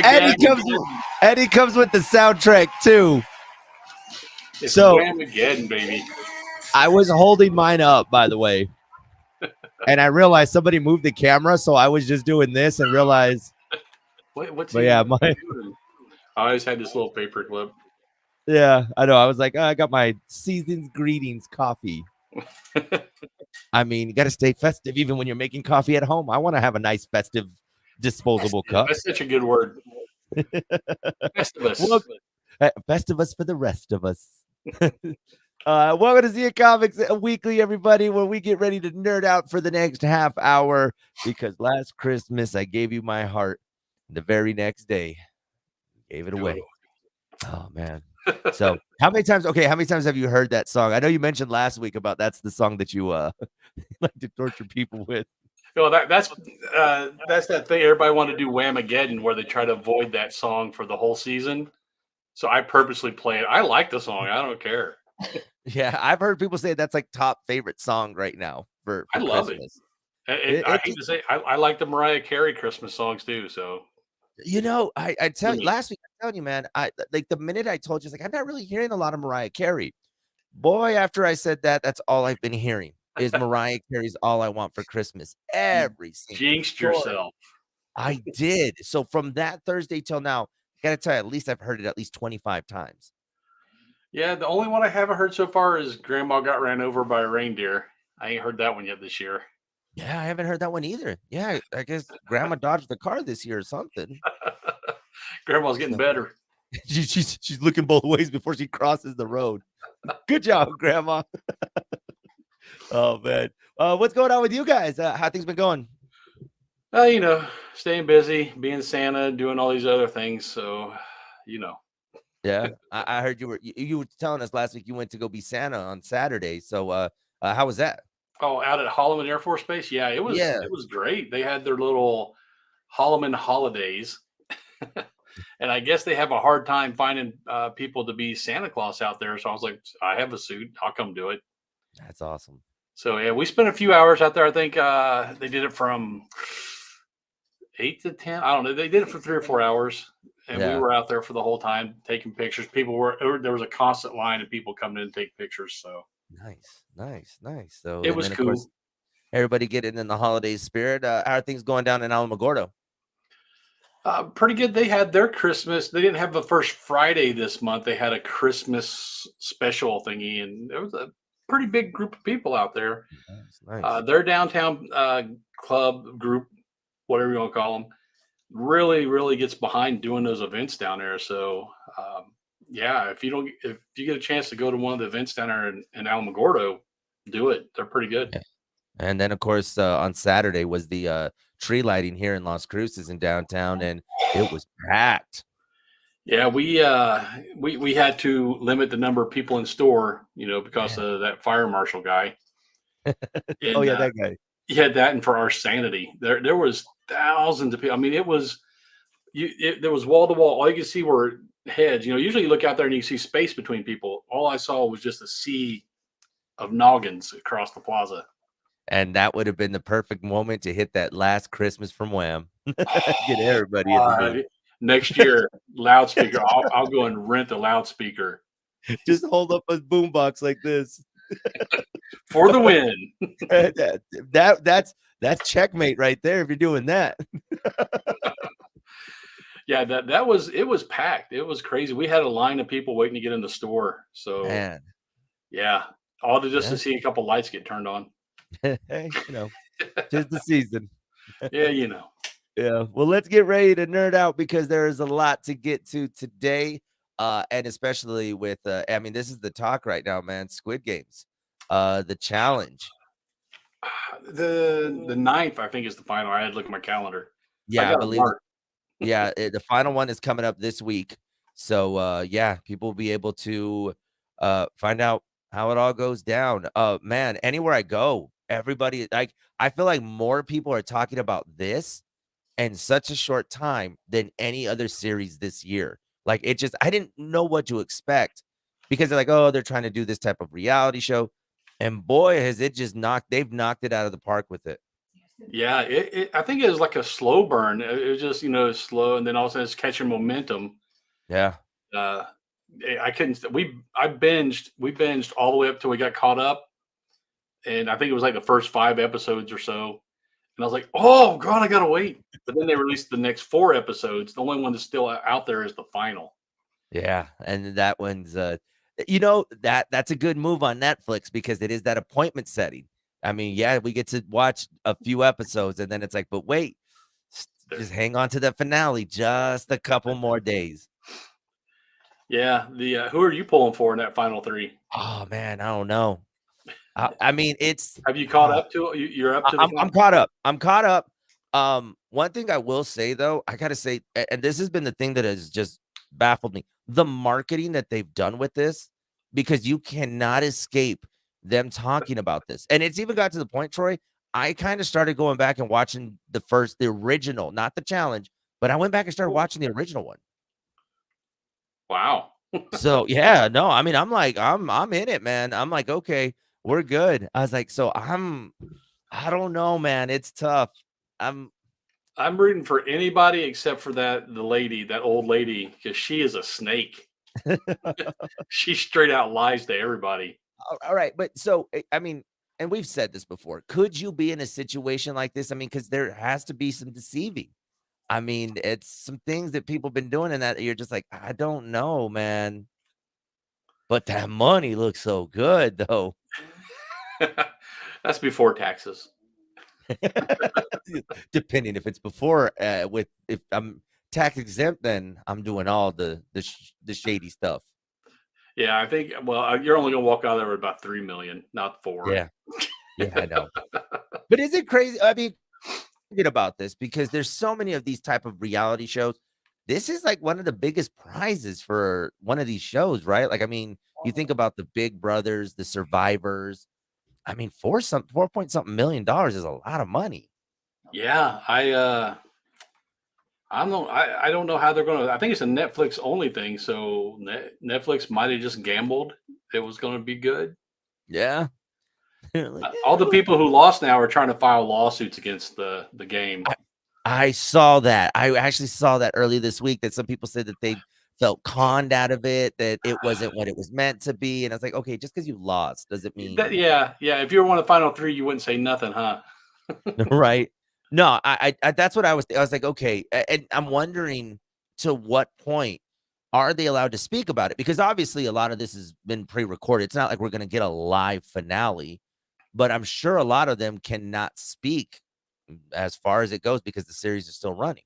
Eddie comes with the soundtrack too. It's So Whamageddon, baby. I was holding mine up, by the way, and I realized somebody moved the camera, so I was just doing this and realized. What's But he yeah, doing? I always had this little paper clip. yeah, I know. I was like, oh, I got my season's greetings coffee. I mean, you got to stay festive even when you're making coffee at home. I want to have a nice festive disposable cup. That's such a good word. Festivus. Well, Festivus for the rest of us. Welcome to Zia Comics Weekly, everybody, where we get ready to nerd out for the next half hour. Because last Christmas I gave you my heart. The very next day, gave it away. Oh man. So how many times have you heard that song? I know you mentioned last week about that's the song that you like to torture people with. Well, that's that thing. Everybody wanted to do Whamageddon, where they try to avoid that song for the whole season. So I purposely play it. I like the song. I don't care. Yeah, I've heard people say that's like top favorite song right now for I love Christmas. I hate to say, I like the Mariah Carey Christmas songs too. So You know, I tell you last week, I'm telling you, man, I like the minute I told you, it's like I'm not really hearing a lot of Mariah Carey. Boy, after I said that, that's all I've been hearing is Mariah Carey's All I Want for Christmas. Every single jinxed yourself. I did. So from that Thursday till now, I gotta tell you, at least I've heard it at least 25 times. Yeah, the only one I haven't heard so far is Grandma Got Ran Over by a Reindeer. I ain't heard that one yet this year. Yeah, I haven't heard that one either. Yeah, I guess Grandma dodged the car this year or something. Grandma's getting better. She's looking both ways before she crosses the road. Good job, Grandma. Oh man, what's going on with you guys? How things been going? You know, staying busy, being Santa, doing all these other things. So, you know. Yeah, I heard you were telling us last week you went to go be Santa on Saturday. So, how was that? Oh, out at Holloman Air Force Base? Yeah, it was great. They had their little Holloman holidays. And I guess they have a hard time finding people to be Santa Claus out there. So I was like, I have a suit. I'll come do it. That's awesome. So yeah, we spent a few hours out there. I think they did it from 8 to 10. I don't know. They did it for 3 or 4 hours. And we were out there for the whole time taking pictures. There was a constant line of people coming in and take pictures. So nice. So it was cool. Course, everybody getting in the holiday spirit. How are things going down in Alamogordo? Pretty good. They had their Christmas. They didn't have the first Friday this month. They had a Christmas special thingy, and there was a pretty big group of people out there. Nice. Their downtown club group, whatever you want to call them, really gets behind doing those events down there. So yeah, if you get a chance to go to one of the events down there in Alamogordo, do it. They're pretty good. Yeah. And then of course on Saturday was the tree lighting here in Las Cruces in downtown, and it was packed. Yeah, we had to limit the number of people in store, because of that fire marshal guy. And, that guy. Yeah, that, and for our sanity, there was thousands of people. I mean, there was wall to wall. All you could see were heads. Usually you look out there and you see space between people. All I saw was just a sea of noggins across the plaza. And that would have been the perfect moment to hit that last Christmas from Wham. Get everybody in the mood. Next year, loudspeaker. I'll go and rent a loudspeaker. Just hold up a boombox like this. For the win. That's checkmate right there if you're doing that. Yeah, it was packed. It was crazy. We had a line of people waiting to get in the store. So man. Yeah, all to see a couple lights get turned on. Hey, tis the season. Yeah, Yeah. Well, let's get ready to nerd out because there is a lot to get to today. And especially with this is the talk right now, man. Squid Games. The challenge. The 9th, I think, is the final. I had to look at my calendar. Yeah, I believe it. Yeah, the final one is coming up this week. So people will be able to find out how it all goes down. Man, anywhere I go, everybody, I feel like more people are talking about this in such a short time than any other series this year. Like I didn't know what to expect because they're like, oh, they're trying to do this type of reality show. And boy, has it just they've knocked it out of the park with it. Yeah, I think it was like a slow burn. It was just slow, and then all of a sudden it's catching momentum. Yeah. Uh, I couldn't. We binged all the way up till we got caught up, and I think it was like the first 5 episodes or so. And I was like, "Oh God, I gotta wait." But then they released the next 4 episodes. The only one that's still out there is the final. Yeah, and that one's that's a good move on Netflix because it is that appointment setting. I mean, yeah, we get to watch a few episodes and then it's like, but wait, just hang on to the finale just a couple more days. Yeah, the who are you pulling for in that final three? Oh man, I don't know. I mean, it's Have you caught up to it? You're up to the I'm final. caught up. I'm caught up. One thing I will say though, I gotta say, and this has been the thing that has just baffled me: the marketing that they've done with this, because you cannot escape them talking about this, and it's even got to the point, Troy. I kind of started going back and watching the original, not the challenge, but I went back and started watching the original one. Wow. So yeah, no, I mean, I'm like, I'm in it, man. I'm like, okay, we're good. I was like, so I don't know, man. It's tough. I'm I'm rooting for anybody except for that old lady, because she is a snake. She straight out lies to everybody. all right, but so I mean, and we've said this before. Could you be in a situation like this? I mean, because there has to be some deceiving. I mean, it's some things that people been doing in that you're just like, I don't know, man. But that money looks so good though. That's before taxes. Depending if it's before with if I'm tax exempt, then I'm doing all the shady stuff. Yeah, I think. Well, you're only gonna walk out there with about 3 million, not four. Yeah. Yeah, I know. But is it crazy? I mean, thinking about this because there's so many of these type of reality shows. This is like one of the biggest prizes for one of these shows, right? Like, I mean, you think about the Big Brothers, the Survivors. I mean, 4 point something $1 million is a lot of money. Yeah, I don't know how they're gonna. I think it's a Netflix only thing. So Netflix might have just gambled it was gonna be good. Yeah. Like, All the people who lost now are trying to file lawsuits against the game. I, I saw that. I actually saw that early this week that some people said that they felt conned out of it, that it wasn't what it was meant to be. And I was like, okay, just because you lost doesn't mean Yeah, yeah. If you were one of the final three, you wouldn't say nothing, huh? right. No, I that's what I was like, okay. And I'm wondering to what point are they allowed to speak about it? Because obviously a lot of this has been pre-recorded. It's not like we're gonna get a live finale, but I'm sure a lot of them cannot speak as far as it goes because the series is still running.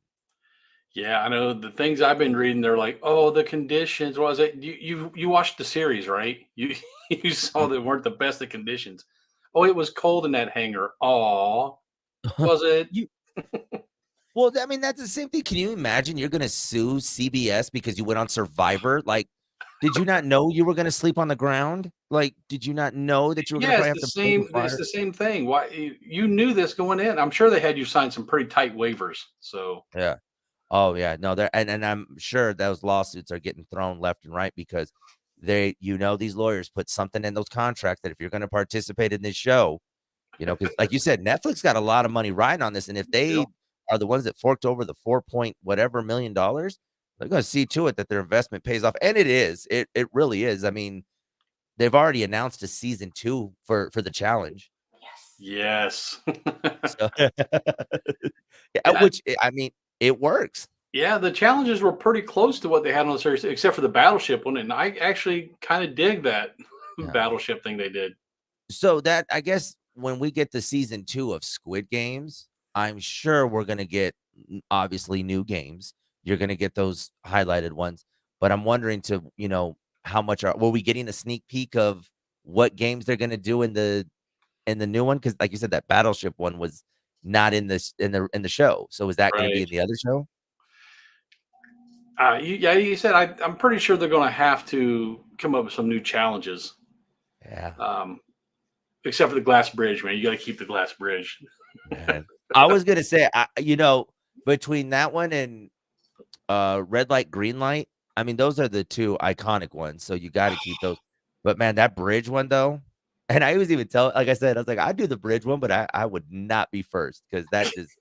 Yeah, I know the things I've been reading. They're like, oh, the conditions. What was it? You watched the series, right? You you saw they weren't the best of conditions. Oh, it was cold in that hangar. Aw, was it? You well, I mean, that's the same thing. Can you imagine you're gonna sue CBS because you went on Survivor? Like, did you not know you were gonna sleep on the ground? Like, did you not know that you were gonna Yeah, probably it's have the to build a same. It's fire? the same thing. Why you knew this going in? I'm sure they had you sign some pretty tight waivers. So Yeah. Oh yeah, no, there and I'm sure those lawsuits are getting thrown left and right because these lawyers put something in those contracts that if you're going to participate in this show, because like you said, Netflix got a lot of money riding on this, and if yeah, they are the ones that forked over the 4 point whatever $1 million, they're going to see to it that their investment pays off, and it is, it really is. I mean, they've already announced a season 2 for the challenge, yes, so yeah, yeah, which I mean, it works. yeah. The challenges were pretty close to what they had on the series, except for the battleship one, and I actually kind of dig that Yeah. battleship thing they did. So that I guess when we get to season 2 of Squid Games, I'm sure we're gonna get obviously new games. You're gonna get those highlighted ones, but I'm wondering how much were we getting a sneak peek of what games they're gonna do in the new one? Because like you said, that battleship one was not in this in the show. So is that gonna be Right. in the other show? Yeah, you said I'm pretty sure they're going to have to come up with some new challenges. Yeah, Um, except for the glass bridge, man. You got to keep the glass bridge. man. I was gonna say, between that one and red light, green light. I mean, those are the two iconic ones, so you got to keep those. But man, that bridge one though, And I always even tell, like I said, I was like, I'd do the bridge one, but I would not be first because that just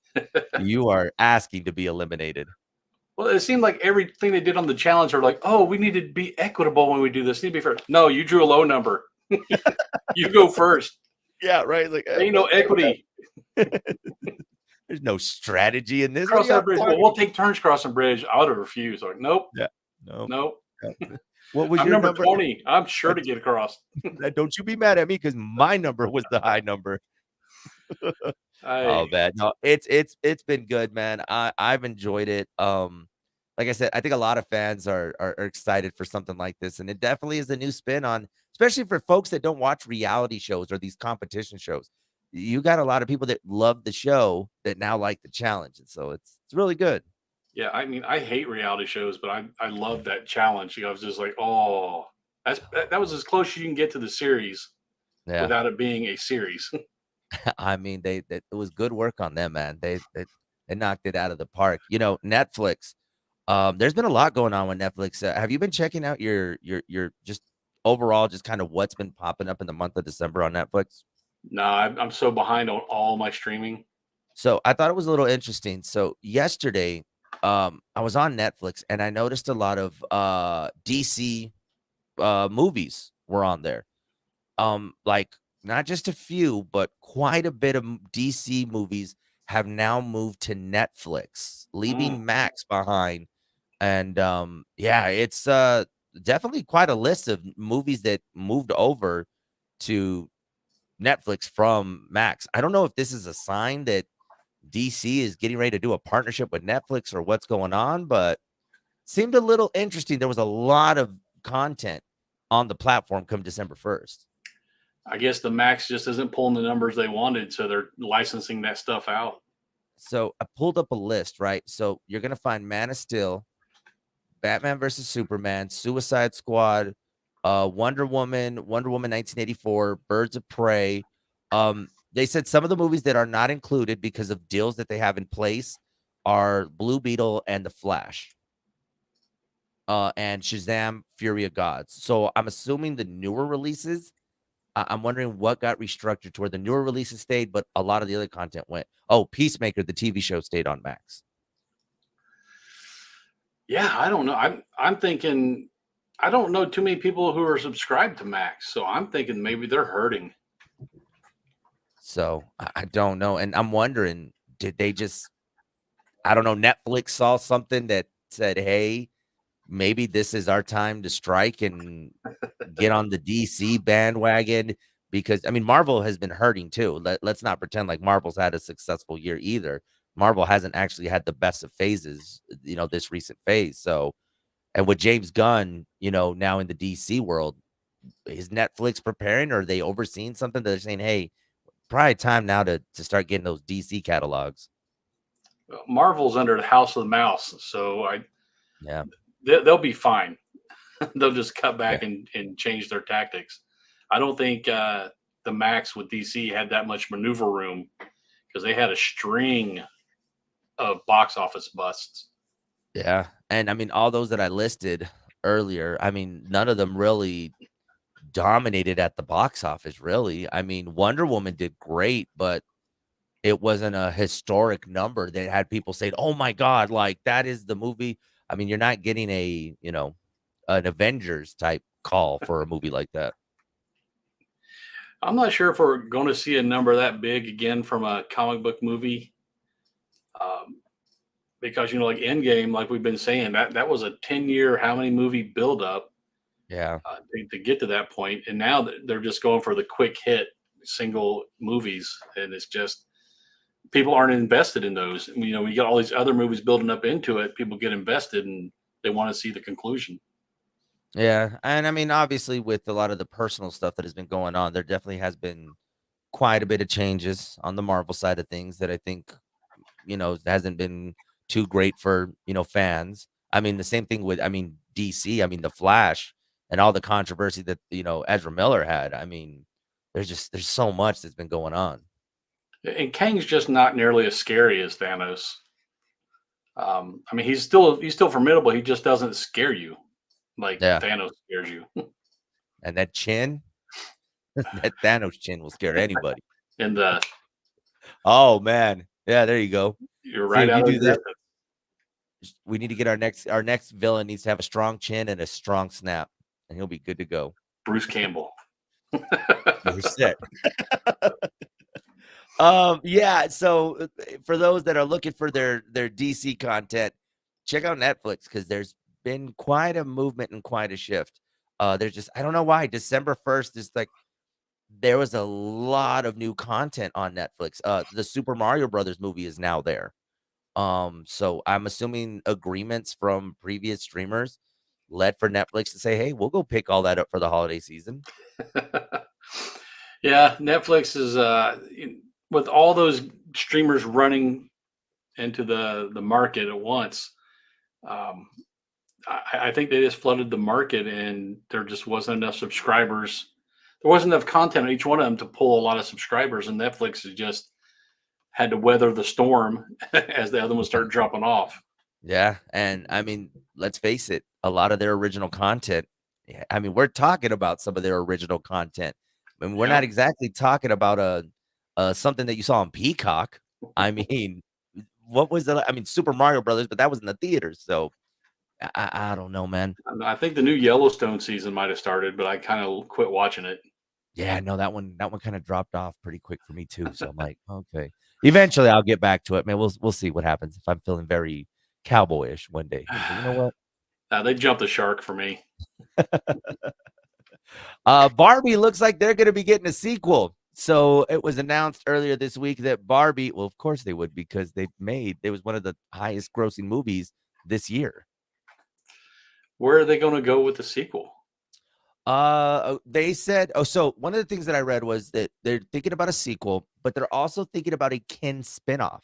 you are asking to be eliminated. Well, it seemed like everything they did on the challenge are like, oh, we need to be equitable when we do this. Need to be fair. No, you drew a low number. You go first. Yeah, right. Like, Ain't no equity. there's no strategy in this. What are Cross y'all that bridge. Well, talking? we'll take turns crossing bridge. I would have refused. Like, nope, Yeah, no. nope. What was I'm your number number? 20. I'm sure to get across. Don't you be mad at me because my number was the high number. Oh I man, no, it's been good, man. I've enjoyed it. Like I said, I think a lot of fans are excited for something like this, and it definitely is a new spin on, especially for folks that don't watch reality shows or these competition shows. You got a lot of people that love the show that now like the challenge, and so it's really good. yeah, I mean, I hate reality shows, but I love that challenge. I was just like, oh, that was as close as you can get to the series Yeah, without it being a series. I mean, it was good work on them, man. They knocked it out of the park. You know, Netflix. There's been a lot going on with Netflix. Have you been checking out your just overall just kind of what's been popping up in the month of December on Netflix? No, I'm so behind on all my streaming. So I thought it was a little interesting. So yesterday, I was on Netflix and I noticed a lot of DC movies were on there. Like not just a few, but quite a bit of DC movies have now moved to Netflix, Mm. leaving Max behind. And yeah, it's definitely quite a list of movies that moved over to Netflix from Max. I don't know if this is a sign that DC is getting ready to do a partnership with Netflix or what's going on, but seemed a little interesting. There was a lot of content on the platform come December 1st. I guess the Max just isn't pulling the numbers they wanted, so they're licensing that stuff out. So I pulled up a list, right? So you're gonna find Man of Steel, Batman versus Superman, Suicide Squad, Wonder Woman 1984, Birds of Prey. They said some of the movies that are not included because of deals that they have in place are Blue Beetle and The Flash. And Shazam Fury of Gods. So I'm assuming the newer releases, I'm wondering what got restructured to where the newer releases stayed, but a lot of the other content went. Oh, Peacemaker, the TV show, stayed on Max. Yeah, I don't know. I'm thinking I don't know too many people who are subscribed to Max, so I'm thinking maybe they're hurting. So I don't know. And I'm wondering, did they just, I don't know, Netflix saw something that said, hey, maybe this is our time to strike and get on the DC bandwagon? Because I mean, Marvel has been hurting too. Let's not pretend like Marvel's had a successful year either. Marvel hasn't actually had the best of phases, this recent phase. So, and with James Gunn, now in the DC world, is Netflix preparing or are they overseeing something that they're saying, hey, probably time now to start getting those DC catalogs? Marvel's under the House of the Mouse, so Yeah. they'll be fine. They'll just cut Yeah. back and change their tactics. I don't think the Max with DC had that much maneuver room because they had a string of box office busts. Yeah. And I mean, all those that I listed earlier, I mean, none of them really dominated at the box office, really. I mean, Wonder Woman did great, but it wasn't a historic number that had people saying, "Oh my god, like that is the movie." I mean, you're not getting an Avengers type call for a movie like that. I'm not sure if we're going to see a number that big again from a comic book movie, because like Endgame, like we've been saying, that was a 10-year how many movie build up Yeah. to get to that point, and now they're just going for the quick hit single movies, and it's just people aren't invested in those. We got all these other movies building up into it. People get invested and they want to see the conclusion. Yeah, and I mean, obviously, with a lot of the personal stuff that has been going on, there definitely has been quite a bit of changes on the Marvel side of things that I think hasn't been too great for, fans. I mean, the same thing with, I mean, DC, I mean, The Flash and all the controversy that, Ezra Miller had. I mean, there's so much that's been going on. And Kang's just not nearly as scary as Thanos. I mean, he's still formidable. He just doesn't scare you like Yeah. Thanos scares you. And that chin. That Thanos chin will scare anybody. And Oh man, yeah, there you go. you're See right if you out of do that, existence. we need to get our next villain needs to have a strong chin and a strong snap, and he'll be good to go. Bruce Campbell. You're set. Yeah. So for those that are looking for their DC content, check out Netflix because there's been quite a movement and quite a shift. There's just I don't know why December 1st is like there was a lot of new content on Netflix. The Super Mario Brothers movie is now there. So I'm assuming agreements from previous streamers led for Netflix to say, "Hey, we'll go pick all that up for the holiday season." Yeah, Netflix is with all those streamers running into the market at once. Um, I think they just flooded the market, and there just wasn't enough subscribers. There wasn't enough content on each one of them to pull a lot of subscribers, and Netflix has just had to weather the storm as the other ones started dropping off. Yeah, and I mean, let's face it, a lot of their original content. I mean, we're talking about some of their original content. I mean, we're Yeah, not exactly talking about a something that you saw on Peacock. I mean, what was the? I mean, Super Mario Brothers, but that was in the theaters. So I don't know, man. I think the new Yellowstone season might have started, but I kind of quit watching it. Yeah, no, that one kind of dropped off pretty quick for me too. So I'm like, okay, eventually I'll get back to it, man. We'll see what happens if I'm feeling very cowboyish one day. But you know what? They jumped the shark for me. Barbie looks like they're going to be getting a sequel. So it was announced earlier this week that Barbie, well, of course they would because it was one of the highest grossing movies this year. Where are they going to go with the sequel? They said, so one of the things that I read was that they're thinking about a sequel, but they're also thinking about a Ken spinoff.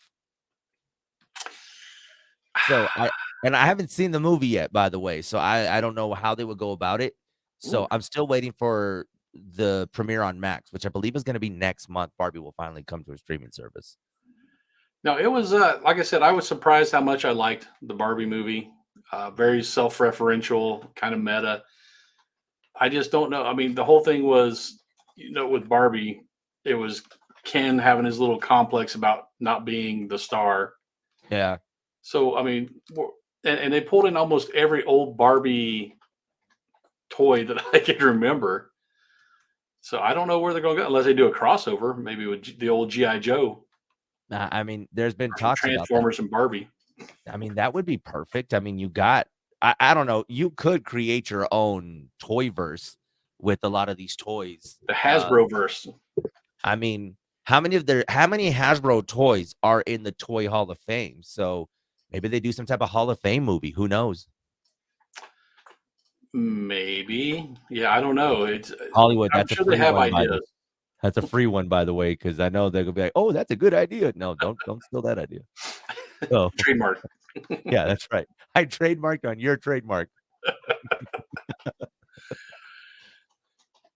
So I haven't seen the movie yet, by the way. So I don't know how they would go about it. So Ooh. I'm still waiting for the premiere on Max, which I believe is going to be next month. Barbie will finally come to a streaming service. No, it was like I said, I was surprised how much I liked the Barbie movie. Very self-referential, kind of meta. I just don't know. I mean, the whole thing was, with Barbie, it was Ken having his little complex about not being the star. Yeah. So, I mean, and they pulled in almost every old Barbie toy that I could remember. So I don't know where they're going to go unless they do a crossover, maybe with the old GI Joe, I mean, there's been or some talks about that. Transformers and Barbie. I mean, that would be perfect. I mean, I don't know, you could create your own toy verse with a lot of these toys. The Hasbro verse. I mean, how many Hasbro toys are in the Toy Hall of Fame? So maybe they do some type of Hall of Fame movie. Who knows? Maybe. Yeah, I don't know. Hollywood, I'm that's a sure they free have one, by the way. ideas. That's a free one, by the way, because I know they're gonna be like, "Oh, that's a good idea." No, don't steal that idea. So Trademark. yeah, that's right. I trademarked on your trademark.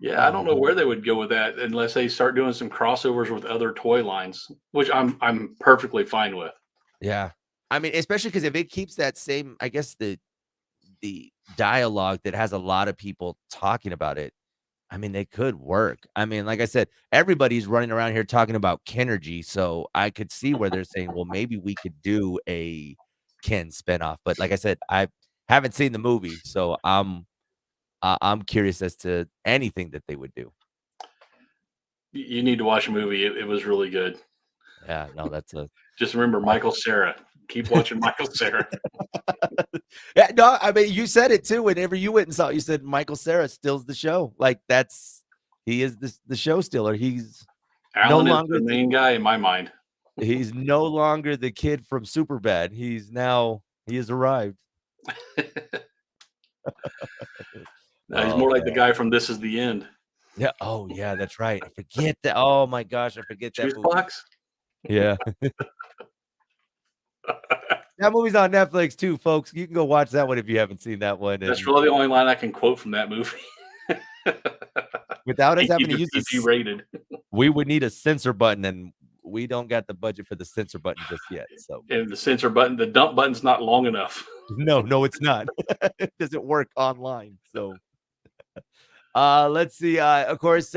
Yeah, I Oh don't know man. where they would go with that unless they start doing some crossovers with other toy lines, which I'm perfectly fine with. Yeah. I mean, especially because if it keeps that same, I guess the dialogue that has a lot of people talking about it, I mean, they could work. I mean, like I said, everybody's running around here talking about Kenergy, so I could see where they're saying, well, maybe we could do a Ken spinoff. But like I said, I haven't seen the movie, so I'm curious as to anything that they would do. You need to watch a movie. It was really good. Yeah, no, that's a Just remember Michael Cera. Keep watching Michael Cera. yeah, no, I mean, you said it too. Whenever you went and saw it, you said Michael Cera steals the show. Like he is the show stealer. He's no Alan is longer the main guy in my mind. he's no longer the kid from Superbad. He has arrived. No, he's Oh more like the man. guy from This Is the End. Yeah. Oh yeah, that's right. I forget that. Oh my gosh, I forget that Juice movie. box. Yeah. That movie's on Netflix too, folks. You can go watch that one if you haven't seen that one. That's And really the only line I can quote from that movie. without us They having keep to it use PG this, rated. we would need a censor button, and we don't got the budget for the censor button just yet. So And the censor button, the dump button's not long enough. no, it's not. It doesn't work online. So Let's see. Of course,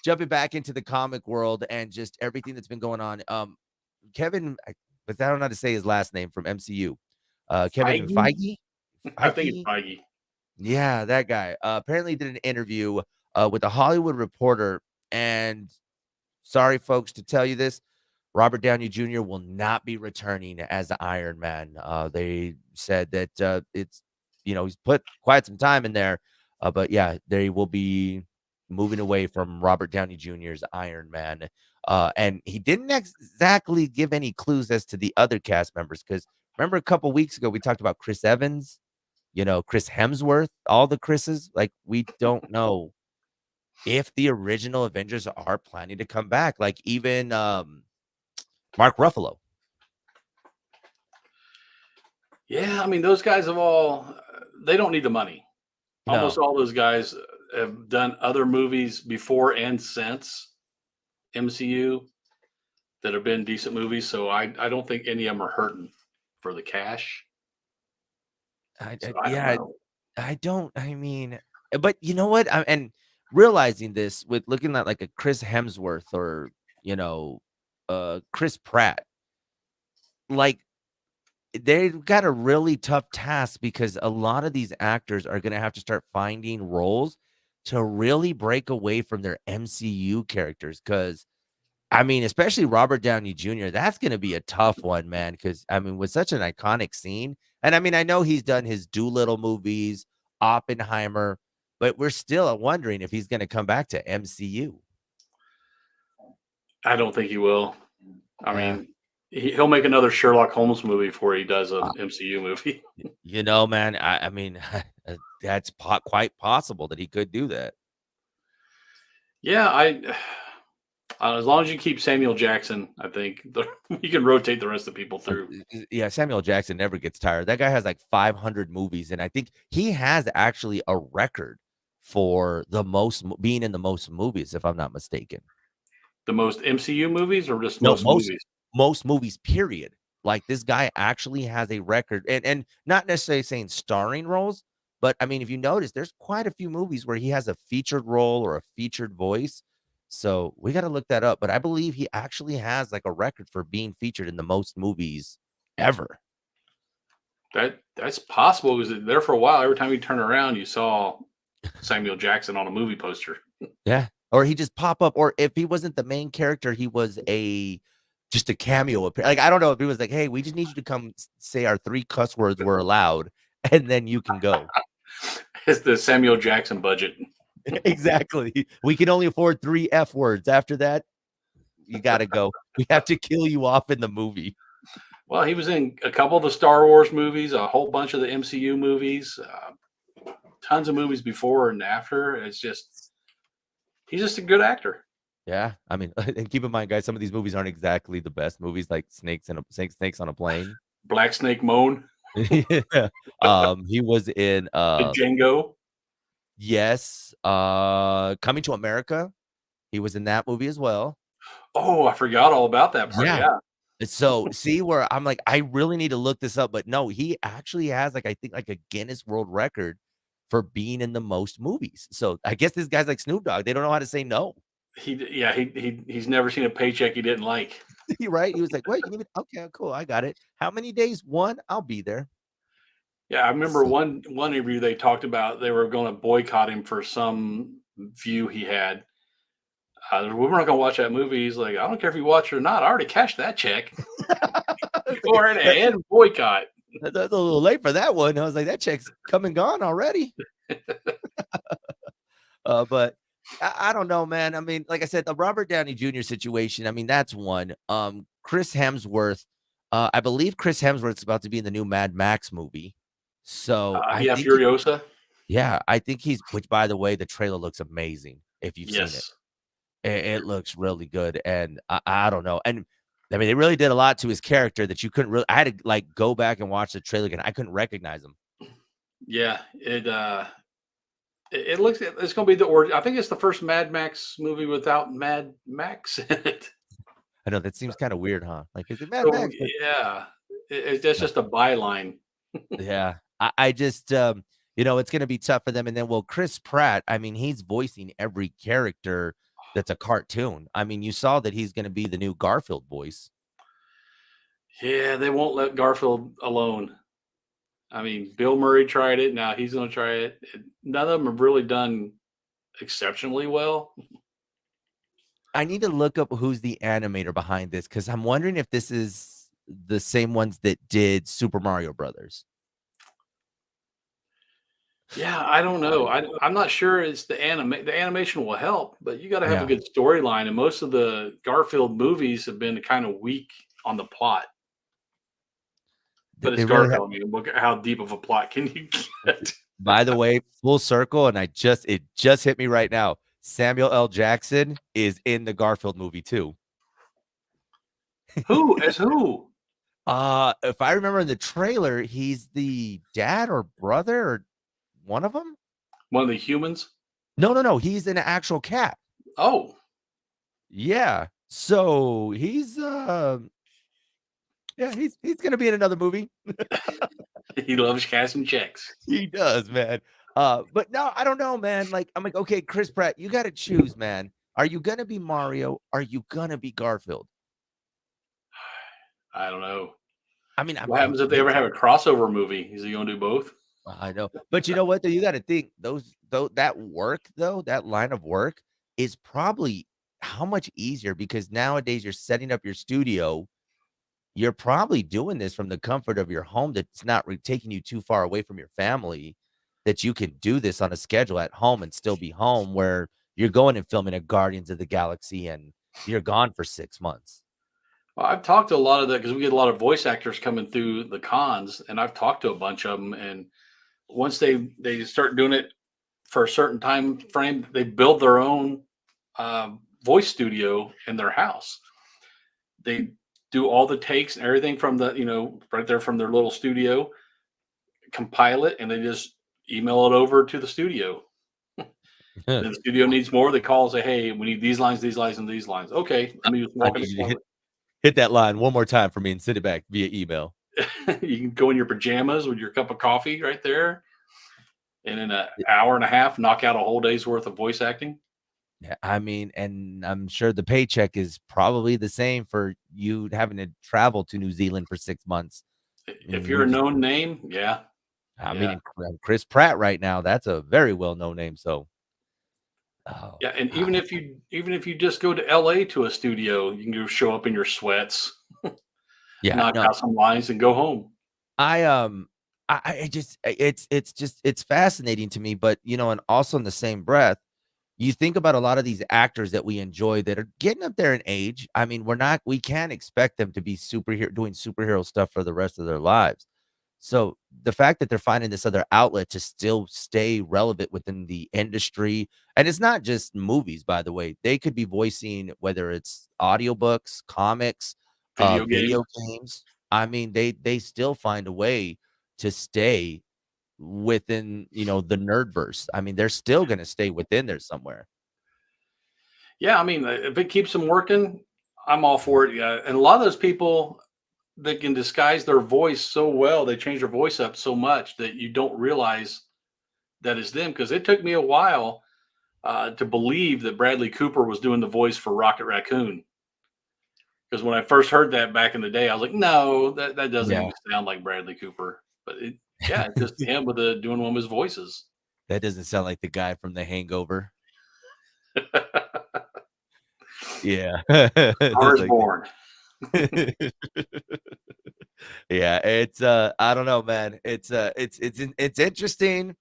jumping back into the comic world and just everything that's been going on. Kevin, but I don't know how to say his last name from MCU. Kevin Feige? Feige. I think it's Feige. Feige. Yeah, that guy. Apparently did an interview with a Hollywood Reporter, and sorry, folks, to tell you this, Robert Downey Jr. will not be returning as the Iron Man. They said that it's, he's put quite some time in there, but yeah, they will be moving away from Robert Downey Jr.'s Iron Man. And he didn't exactly give any clues as to the other cast members, because remember a couple weeks ago we talked about Chris Evans, Chris Hemsworth, all the Chris's. Like, we don't know if the original Avengers are planning to come back. Like, even Mark Ruffalo. Yeah, I mean, those guys have all, they don't need the money. Almost No, all those guys have done other movies before and since MCU that have been decent movies. So I don't think any of them are hurting for the cash. So I don't yeah, know. I don't. I mean, but you know what? And realizing this with looking at like a Chris Hemsworth or Chris Pratt, like, they've got a really tough task, because a lot of these actors are going to have to start finding roles to really break away from their MCU characters. Because I mean, especially Robert Downey Jr., that's going to be a tough one, man. Because I mean, with such an iconic scene, and I mean, I know he's done his Doolittle movies, Oppenheimer, but we're still wondering if he's going to come back to MCU. I don't think he will. I Yeah. mean, he'll make another Sherlock Holmes movie before he does an MCU movie. Man, I mean, that's quite possible that he could do that. Yeah, as long as you keep Samuel Jackson, I think you can rotate the rest of the people through. Yeah, Samuel Jackson never gets tired. That guy has like 500 movies, and I think he has actually a record for the most being in the most movies, if I'm not mistaken. The most MCU movies or just No, most most movies? most movies, period. Like, this guy actually has a record, and not necessarily saying starring roles, but I mean, if you notice, there's quite a few movies where he has a featured role or a featured voice. So we got to look that up. But I believe he actually has like a record for being featured in the most movies ever. That's possible. Because there for a while, every time you turn around, you saw Samuel Jackson on a movie poster. Yeah. Or he just pop up, or if he wasn't the main character, he was just a cameo. Like, I don't know if he was like, "Hey, we just need you to come say our 3 cuss words were allowed, and then you can go." It's the Samuel Jackson budget. Exactly. We can only afford 3 F words. After that, you gotta go. We have to kill you off in the movie. Well, he was in a couple of the Star Wars movies, a whole bunch of the MCU movies, tons of movies before and after. He's just a good actor. Yeah. I mean, and keep in mind, guys, some of these movies aren't exactly the best movies, like Snakes on a Plane. Black Snake Moan, Yeah. He was in the Django. yes, Coming to America. He was in that movie as well. Oh, I forgot all about that part. Yeah. Yeah, So, see where I'm like, I really need to look this up, but no, he actually has, like, I think, like, a Guinness World Record for being in the most movies. So, I guess this guy's like Snoop Dogg. They don't know how to say no. he's never seen a paycheck he didn't like. Right? He was like, "What? You need me? Okay, cool. I got it. How many days? 1? I'll be there." Yeah, I remember So, one interview they talked about they were going to boycott him for some view he had. We're not going to watch that movie. He's like, I don't care if you watch it or not. I already cashed that check. Go right ahead and boycott. That's a little late for that one. I was like, "That check's come and gone already." But I don't know, man. I mean, like I said, the Robert Downey Jr. situation, I mean, that's one. Chris Hemsworth, I believe Chris Hemsworth's about to be in the new Mad Max movie. So I Yeah, think Furiosa. yeah, I think which, by the way, the trailer looks amazing if you've seen it. Yes. It looks really good. And I don't know. And I mean, they really did a lot to his character that you couldn't really, I had to like go back and watch the trailer again. I couldn't recognize him. Yeah. It looks, it's going to be the origin. I think it's the first Mad Max movie without Mad Max in it. I know that seems kind of weird, huh? Like, is it Mad So Max? But yeah, that's no. just a byline. Yeah. I just It's going to be tough for them. And then, well, Chris Pratt, I mean, he's voicing every character that's a cartoon. I mean, you saw that he's going to be the new Garfield voice. Yeah, they won't let Garfield alone. I mean, Bill Murray tried it. Now he's going to try it. None of them have really done exceptionally well. I need to look up who's the animator behind this because I'm wondering if this is the same ones that did Super Mario Brothers. Yeah, I don't know. I'm not sure it's the animation will help, but you got to have a Yeah. good storyline. And most of the Garfield movies have been kind of weak on the plot. But it's They really have. Garfield. I mean, look at how deep of a plot can you get? By the way, full circle, and it just hit me right now. Samuel L. Jackson is in the Garfield movie too. Who as who? If I remember in the trailer, he's the dad or brother or one of them. One of the humans? No. He's an actual cat. Oh, Yeah. So he's gonna be in another movie. he loves cashing checks. He does, man. But no, I don't know, man. Like, I'm like, okay, Chris Pratt, you got to choose, man. Are you gonna be Mario? Are you gonna be Garfield? I don't know. I mean, What happens if they ever have a crossover movie? Is he going to do both? I know, but you know what? Though you got to think that work though that line of work is probably how much easier because nowadays you're setting up your studio. You're probably doing this from the comfort of your home. That's not taking you too far away from your family. That you can do this on a schedule at home and still be home. Where you're going and filming a Guardians of the Galaxy and you're gone for 6 months. Well, I've talked to a lot of that because we get a lot of voice actors coming through the cons, and I've talked to a bunch of them. And once they start doing it for a certain time frame, they build their own voice studio in their house. They do all the takes and everything from the right there from their little studio, compile it, and they just email it over to the studio. And the studio needs more. They call and say, "Hey, we need these lines, and these lines." Okay, let me just I walk in need the you to corner. hit that line one more time for me and send it back via email. You can go in your pajamas with your cup of coffee right there, and in an hour and a half, knock out a whole day's worth of voice acting. Yeah, I mean, and I'm sure the paycheck is probably the same for you having to travel to New Zealand for 6 months. I If mean, you're a known name, yeah, I mean, yeah, and Chris Pratt right now, that's a very well known name. So, oh, yeah. And ah, even if you just go to LA to a studio, you can go show up in your sweats, yeah, knock no, out some lines, and go home. I I just it's just it's fascinating to me, but and also in the same breath, you think about a lot of these actors that we enjoy that are getting up there in age. I mean, we can't expect them to be doing superhero stuff for the rest of their lives. So the fact that they're finding this other outlet to still stay relevant within the industry, and it's not just movies, by the way, they could be voicing whether it's audiobooks, comics, Video games. video games. I mean, they still find a way to stay within the nerdverse. I mean, they're still going to stay within there somewhere. Yeah, I mean, if it keeps them working, I'm all for it. Yeah, and a lot of those people that can disguise their voice so well, they change their voice up so much that you don't realize that is them. Because it took me a while to believe that Bradley Cooper was doing the voice for Rocket Raccoon. Because when I first heard that back in the day, I was like, no, that doesn't Yeah. even sound like Bradley Cooper. But yeah, it's just him with doing one of his voices. That doesn't sound like the guy from The Hangover. Yeah. Star It's is like born. yeah, it's I don't know, man. It's interesting.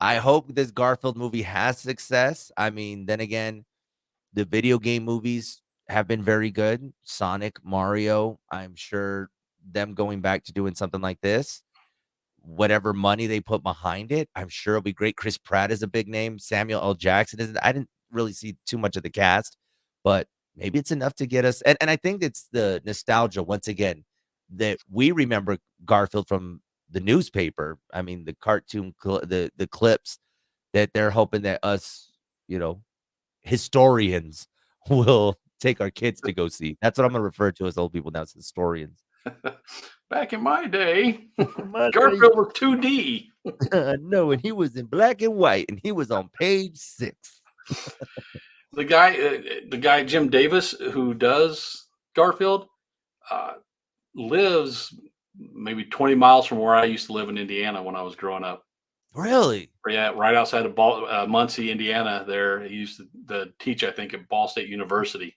I hope this Garfield movie has success. I mean, then again, the video game movies have been very good. Sonic, Mario, I'm sure them going back to doing something like this, whatever money they put behind it, I'm sure it'll be great. Chris Pratt is a big name. Samuel L. Jackson is. I didn't really see too much of the cast, but maybe it's enough to get us. And I think it's the nostalgia once again that we remember Garfield from the newspaper. I mean, the cartoon, the clips that they're hoping that us, you know, historians will take our kids to go see. That's what I'm gonna refer to as old people now as historians. Back in my day, My day, Garfield was 2D. no, and he was in black and white, and he was on page 6. The guy Jim Davis who does Garfield uh, lives maybe 20 miles from where I used to live in Indiana when I was growing up. Really? Yeah, right outside of Muncie, Indiana. There, he used to teach, I think, at Ball State University.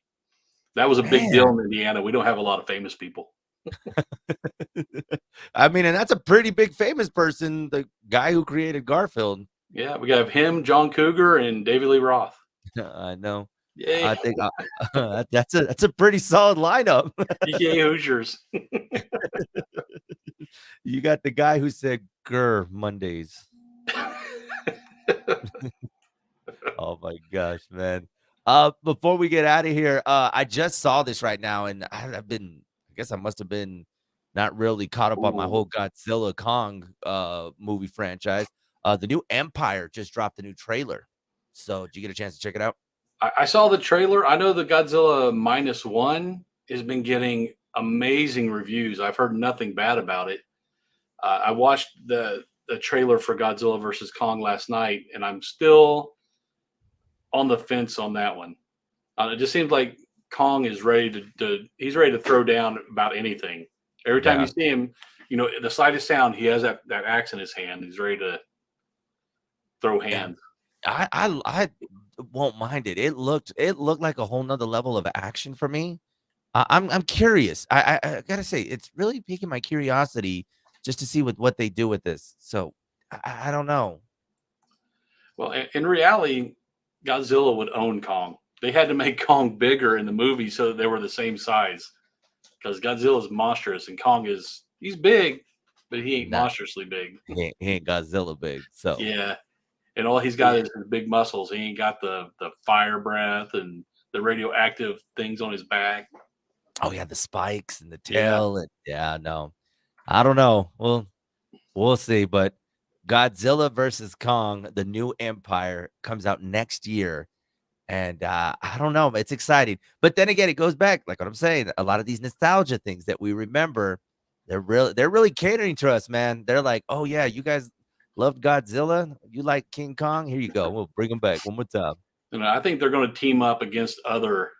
That was a big deal Man. in Indiana. We don't have a lot of famous people. I mean, and that's a pretty big famous person, the guy who created Garfield. Yeah, we got him, John Cougar, and David Lee Roth. I know. Yay, I think that's a pretty solid lineup. yay Hoosiers. You got the guy who said "Grr Mondays." Oh my gosh, man. Before we get out of here, I just saw this right now, and I guess I must have been not really caught up on my Ooh. whole Godzilla Kong movie franchise. The new Empire just dropped a new trailer. So did you get a chance to check it out? I saw the trailer. I know the Godzilla -1 has been getting amazing reviews. I've heard nothing bad about it. I watched the trailer for Godzilla versus Kong last night, and I'm still on the fence on that one. It just seems like Kong is ready he's ready to throw down about anything. Every time you Yeah. see him, the slightest sound, he has that axe in his hand. He's ready to throw Yeah. hands. I won't mind it. It looked like a whole nother level of action for me. I'm curious. I gotta say, it's really piquing my curiosity just to see what they do with this. So I don't know. Well, in reality, Godzilla would own Kong. They had to make Kong bigger in the movie so that they were the same size. Because Godzilla is monstrous and he's big, but he ain't Nah, monstrously big. he ain't Godzilla big. So Yeah. And all he's got is his big muscles. He ain't got the fire breath and the radioactive things on his back. oh yeah, the spikes and the Yeah. tail and yeah, no. I don't know. Well, we'll see. But Godzilla versus Kong, the new Empire, comes out next year. And I don't know. It's exciting. But then again, it goes back, like what I'm saying, a lot of these nostalgia things that we remember, they're really catering to us, man. They're like, oh yeah, you guys loved Godzilla. You like King Kong? Here you go. We'll bring them back one more time. And I think they're going to team up against other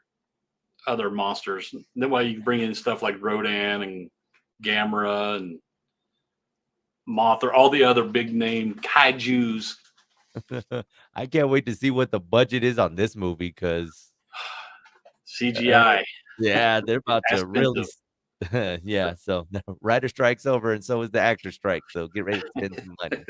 monsters. That way you can bring in stuff like Rodan and Gamera and Mothra, all the other big name kaijus. I can't wait to see what the budget is on this movie because CGI. yeah, they're about to really Expensive. yeah, so the writer strike's over and so is the actor strike. So get ready to spend some money.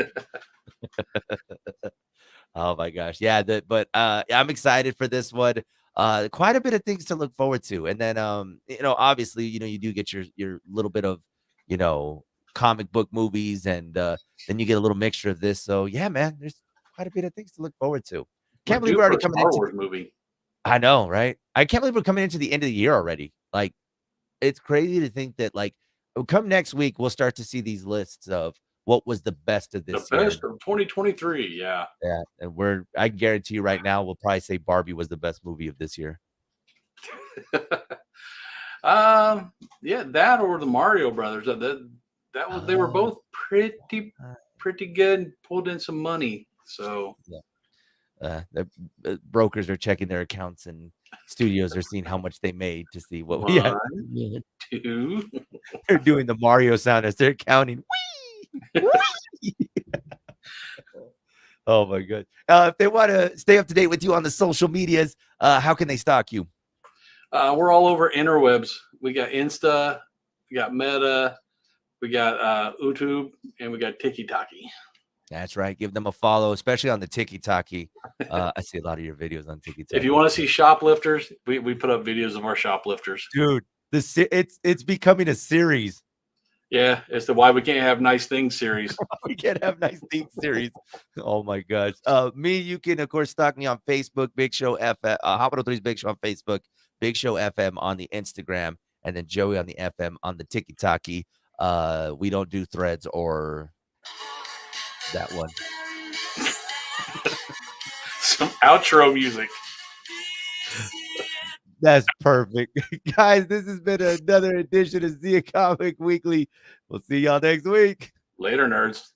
Oh my gosh. Yeah, but I'm excited for this one. Quite a bit of things to look forward to. And then obviously, you do get your little bit of, you know, comic book movies and then you get a little mixture of this. So yeah, man, there's quite a bit of things to look forward to. We're Can't believe due we're for already a coming Star into Wars movie. I know, right? I can't believe we're coming into the end of the year already. Like it's crazy to think that like come next week we'll start to see these lists of what was the best of The this year. best of 2023. Yeah. Yeah, and I guarantee you right now, we'll probably say Barbie was the best movie of this year. Yeah, that or the Mario Brothers. They were Oh, both pretty good and pulled in some money. So yeah. The brokers are checking their accounts and studios are seeing how much they made to see what we had. one, two. They're doing the Mario sound as they're counting. Whee! Whee! Oh my god. If they want to stay up to date with you on the social medias, how can they stalk you? We're all over interwebs. We got Insta, we got Meta, we got YouTube, and we got TikTok. That's right. Give them a follow, especially on the TikTok. I see a lot of your videos on TikTok. If you want to see shoplifters, we put up videos of our shoplifters. Dude, it's becoming a series. Yeah, it's the Why We Can't Have Nice Things series. We can't have nice things series. Oh my gosh. Me, you can of course stalk me on Facebook, Big Show FM, Hospital 3's Big Show on Facebook, Big Show FM on the Instagram, and then Joey on the FM on the TikTok. We don't do threads or that one. Some outro music. That's perfect. Guys, this has been another edition of Zia Comic Weekly. We'll see y'all next week. Later, nerds.